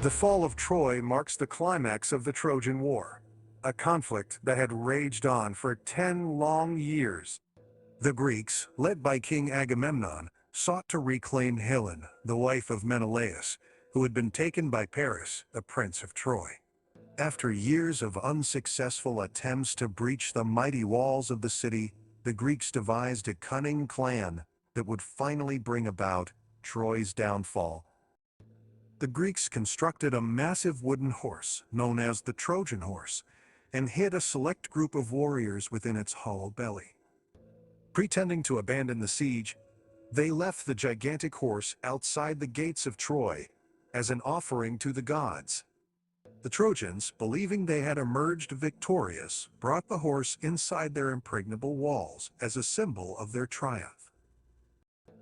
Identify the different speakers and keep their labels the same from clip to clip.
Speaker 1: The fall of Troy marks the climax of the Trojan War, a conflict that had raged on for 10 long years. The Greeks, led by King Agamemnon, sought to reclaim Helen, the wife of Menelaus, who had been taken by Paris, the prince of Troy. After years of unsuccessful attempts to breach the mighty walls of the city, the Greeks devised a cunning plan that would finally bring about Troy's downfall. The Greeks constructed a massive wooden horse, known as the Trojan horse, and hid a select group of warriors within its hollow belly. Pretending to abandon the siege, they left the gigantic horse outside the gates of Troy as an offering to the gods. The Trojans, believing they had emerged victorious, brought the horse inside their impregnable walls as a symbol of their triumph.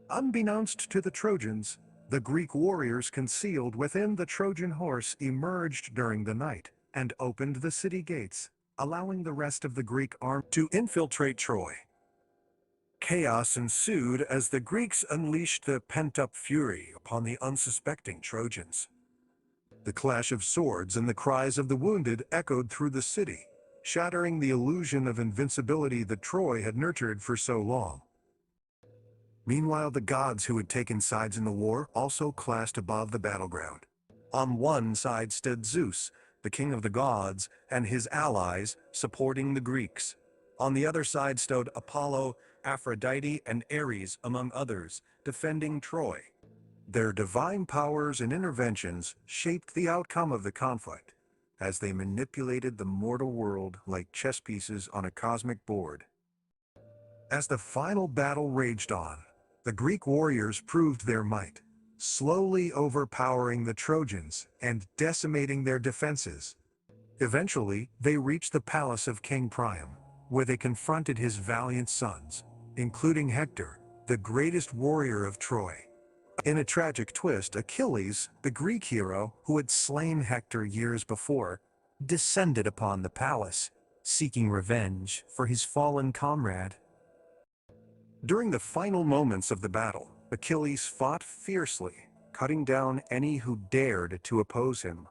Speaker 1: Unbeknownst to the Trojans, the Greek warriors concealed within the Trojan horse emerged during the night and opened the city gates, allowing the rest of the Greek army to infiltrate Troy. Chaos ensued as the Greeks unleashed their pent-up fury upon the unsuspecting Trojans. The clash of swords and the cries of the wounded echoed through the city, shattering the illusion of invincibility that Troy had nurtured for so long. Meanwhile, the gods who had taken sides in the war also clashed above the battleground. On one side stood Zeus, the king of the gods, and his allies, supporting the Greeks. On the other side stood Apollo, Aphrodite, and Ares, among others, defending Troy. Their divine powers and interventions shaped the outcome of the conflict, as they manipulated the mortal world like chess pieces on a cosmic board. As the final battle raged on, the Greek warriors proved their might, slowly overpowering the Trojans and decimating their defenses. Eventually, they reached the palace of King Priam, where they confronted his valiant sons, including Hector, the greatest warrior of Troy. In a tragic twist, Achilles, the Greek hero who had slain Hector years before, descended upon the palace, seeking revenge for his fallen comrade. During the final moments of the battle, Achilles fought fiercely, cutting down any who dared to oppose him.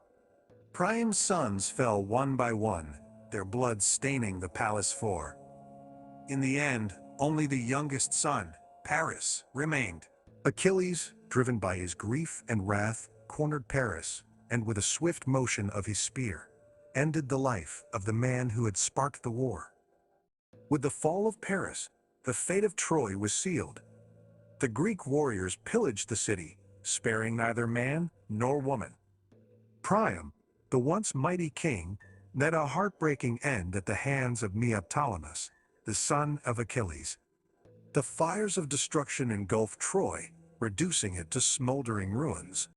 Speaker 1: Priam's sons fell one by one, their blood staining the palace floor. In the end, only the youngest son, Paris, remained. Achilles, driven by his grief and wrath, cornered Paris, and with a swift motion of his spear, ended the life of the man who had sparked the war. With the fall of Paris, the fate of Troy was sealed. The Greek warriors pillaged the city, sparing neither man nor woman. Priam, the once mighty king, met a heartbreaking end at the hands of Neoptolemus, the son of Achilles. The fires of destruction engulfed Troy, reducing it to smoldering ruins.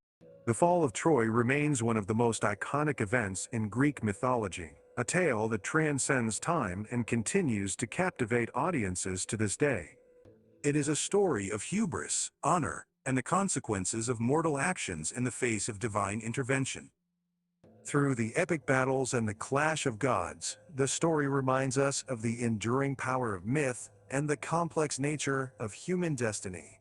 Speaker 1: The fall of Troy remains one of the most iconic events in Greek mythology, a tale that transcends time and continues to captivate audiences to this day. It is a story of hubris, honor, and the consequences of mortal actions in the face of divine intervention. Through the epic battles and the clash of gods, the story reminds us of the enduring power of myth and the complex nature of human destiny.